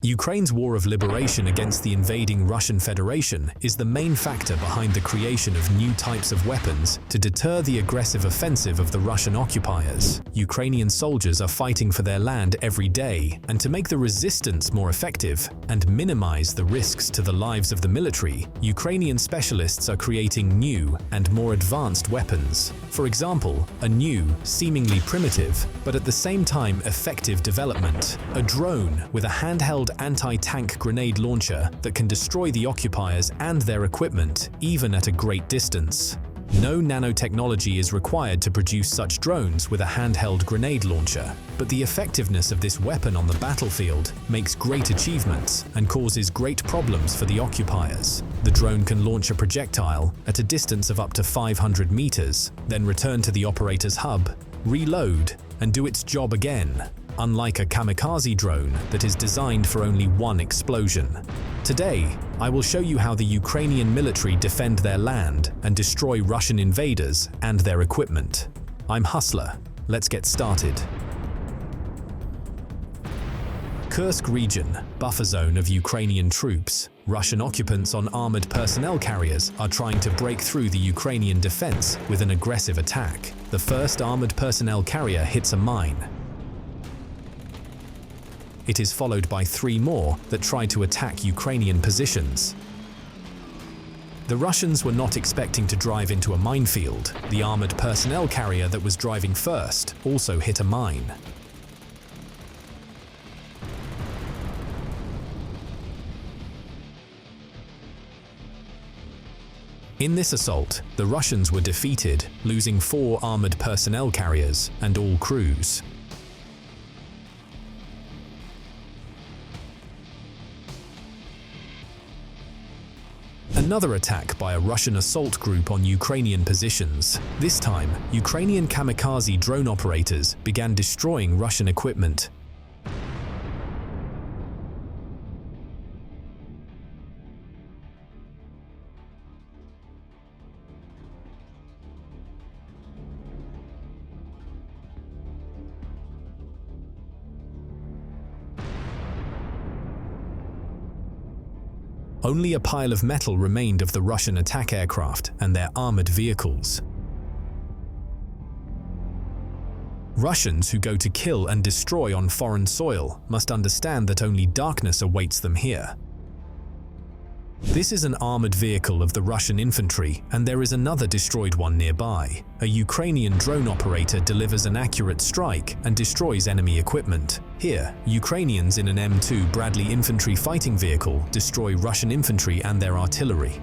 Ukraine's war of liberation against the invading Russian Federation is the main factor behind the creation of new types of weapons to deter the aggressive offensive of the Russian occupiers. Ukrainian soldiers are fighting for their land every day, and to make the resistance more effective and minimize the risks to the lives of the military, Ukrainian specialists are creating new and more advanced weapons. For example, a new, seemingly primitive, but at the same time effective development, a drone with a handheld anti-tank grenade launcher that can destroy the occupiers and their equipment, even at a great distance. No nanotechnology is required to produce such drones with a handheld grenade launcher, but the effectiveness of this weapon on the battlefield makes great achievements and causes great problems for the occupiers. The drone can launch a projectile at a distance of up to 500 meters, then return to the operator's hub, reload, and do its job again, unlike a kamikaze drone that is designed for only one explosion. Today, I will show you how the Ukrainian military defend their land and destroy Russian invaders and their equipment. I'm Hustler. Let's get started. Kursk region, buffer zone of Ukrainian troops. Russian occupants on armored personnel carriers are trying to break through the Ukrainian defense with an aggressive attack. The first armored personnel carrier hits a mine. It is followed by 3 more that try to attack Ukrainian positions. The Russians were not expecting to drive into a minefield. The armored personnel carrier that was driving first also hit a mine. In this assault, the Russians were defeated, losing 4 armored personnel carriers and all crews. Another attack by a Russian assault group on Ukrainian positions. This time, Ukrainian kamikaze drone operators began destroying Russian equipment. Only a pile of metal remained of the Russian attack aircraft and their armored vehicles. Russians who go to kill and destroy on foreign soil must understand that only darkness awaits them here. This is an armored vehicle of the Russian infantry, and there is another destroyed one nearby. A Ukrainian drone operator delivers an accurate strike and destroys enemy equipment. Here, Ukrainians in an M2 Bradley infantry fighting vehicle destroy Russian infantry and their artillery.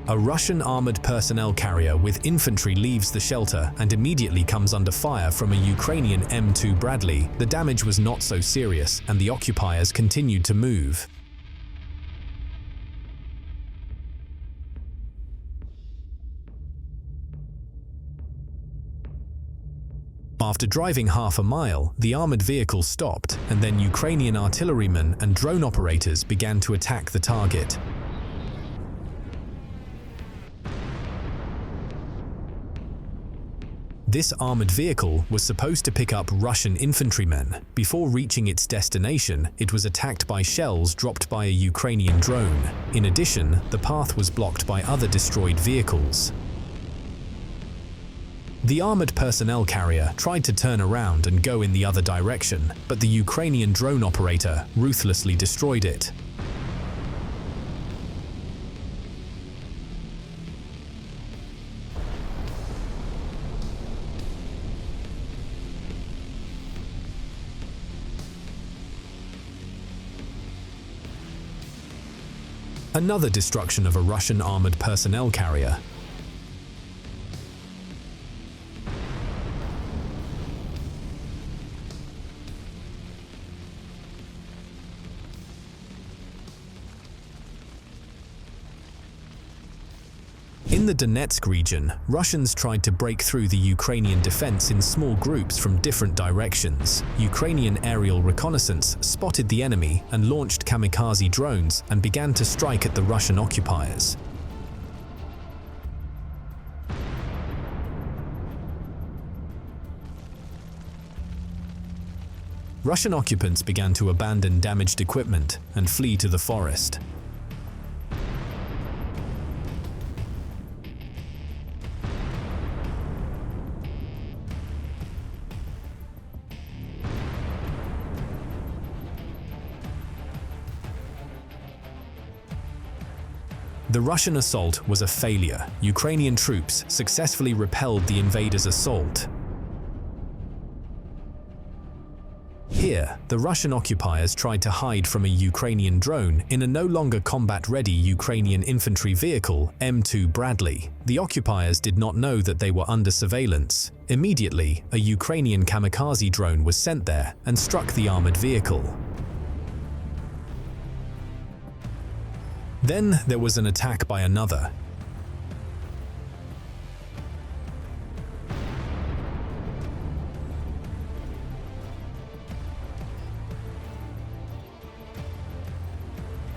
A Russian armored personnel carrier with infantry leaves the shelter and immediately comes under fire from a Ukrainian M2 Bradley. The damage was not so serious, and the occupiers continued to move. After driving half a mile, the armored vehicle stopped, and then Ukrainian artillerymen and drone operators began to attack the target. This armored vehicle was supposed to pick up Russian infantrymen. Before reaching its destination, it was attacked by shells dropped by a Ukrainian drone. In addition, the path was blocked by other destroyed vehicles. The armored personnel carrier tried to turn around and go in the other direction, but the Ukrainian drone operator ruthlessly destroyed it. Another destruction of a Russian armored personnel carrier. In the Donetsk region, Russians tried to break through the Ukrainian defense in small groups from different directions. Ukrainian aerial reconnaissance spotted the enemy and launched kamikaze drones and began to strike at the Russian occupiers. Russian occupants began to abandon damaged equipment and flee to the forest. The Russian assault was a failure. Ukrainian troops successfully repelled the invaders' assault. Here, the Russian occupiers tried to hide from a Ukrainian drone in a no longer combat-ready Ukrainian infantry vehicle, M2 Bradley. The occupiers did not know that they were under surveillance. Immediately, a Ukrainian kamikaze drone was sent there and struck the armored vehicle. Then there was an attack by another.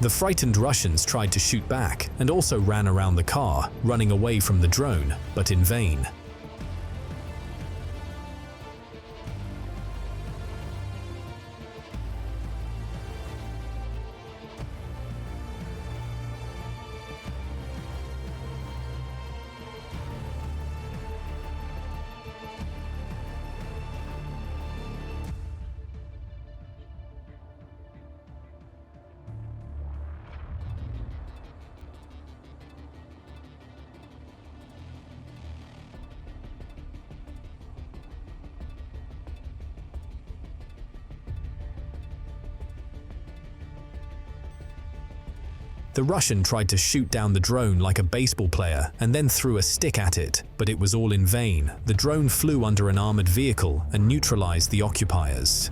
The frightened Russians tried to shoot back and also ran around the car, running away from the drone, but in vain. The Russian tried to shoot down the drone like a baseball player and then threw a stick at it, but it was all in vain. The drone flew under an armored vehicle and neutralized the occupiers.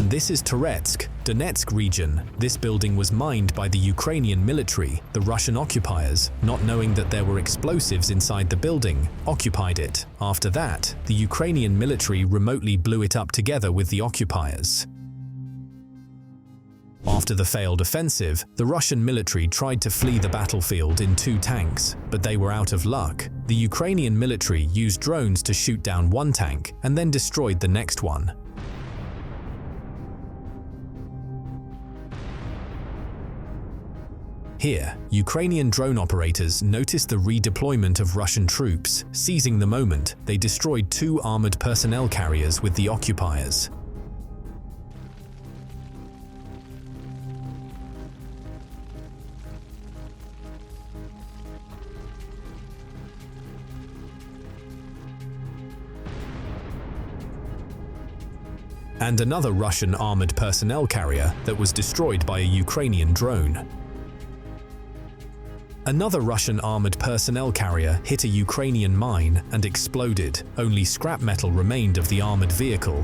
This is Toretsk, Donetsk region. This building was mined by the Ukrainian military. The Russian occupiers, not knowing that there were explosives inside the building, occupied it. After that, the Ukrainian military remotely blew it up together with the occupiers. After the failed offensive, the Russian military tried to flee the battlefield in 2 tanks, but they were out of luck. The Ukrainian military used drones to shoot down 1 tank and then destroyed the next one. Here, Ukrainian drone operators noticed the redeployment of Russian troops. Seizing the moment, they destroyed 2 armored personnel carriers with the occupiers. And another Russian armored personnel carrier that was destroyed by a Ukrainian drone. Another Russian armored personnel carrier hit a Ukrainian mine and exploded. Only scrap metal remained of the armored vehicle.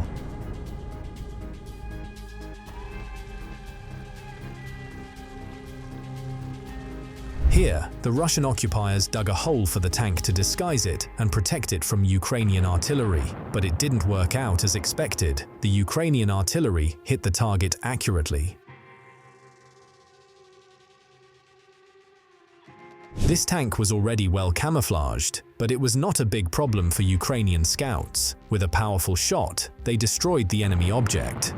Here, the Russian occupiers dug a hole for the tank to disguise it and protect it from Ukrainian artillery, but it didn't work out as expected. The Ukrainian artillery hit the target accurately. This tank was already well camouflaged, but it was not a big problem for Ukrainian scouts. With a powerful shot, they destroyed the enemy object.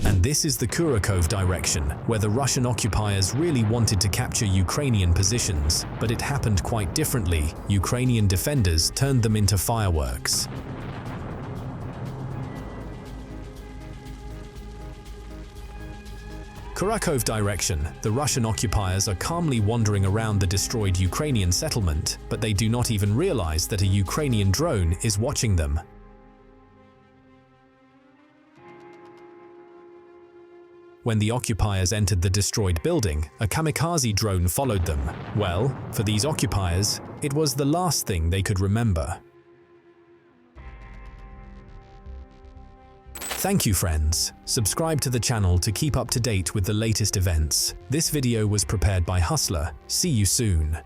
And this is the Kurakov direction, where the Russian occupiers really wanted to capture Ukrainian positions, but it happened quite differently. Ukrainian defenders turned them into fireworks. Kurakov direction, the Russian occupiers are calmly wandering around the destroyed Ukrainian settlement, but they do not even realize that a Ukrainian drone is watching them. When the occupiers entered the destroyed building, a kamikaze drone followed them. Well, for these occupiers, it was the last thing they could remember. Thank you, friends. Subscribe to the channel to keep up to date with the latest events. This video was prepared by Hustler. See you soon.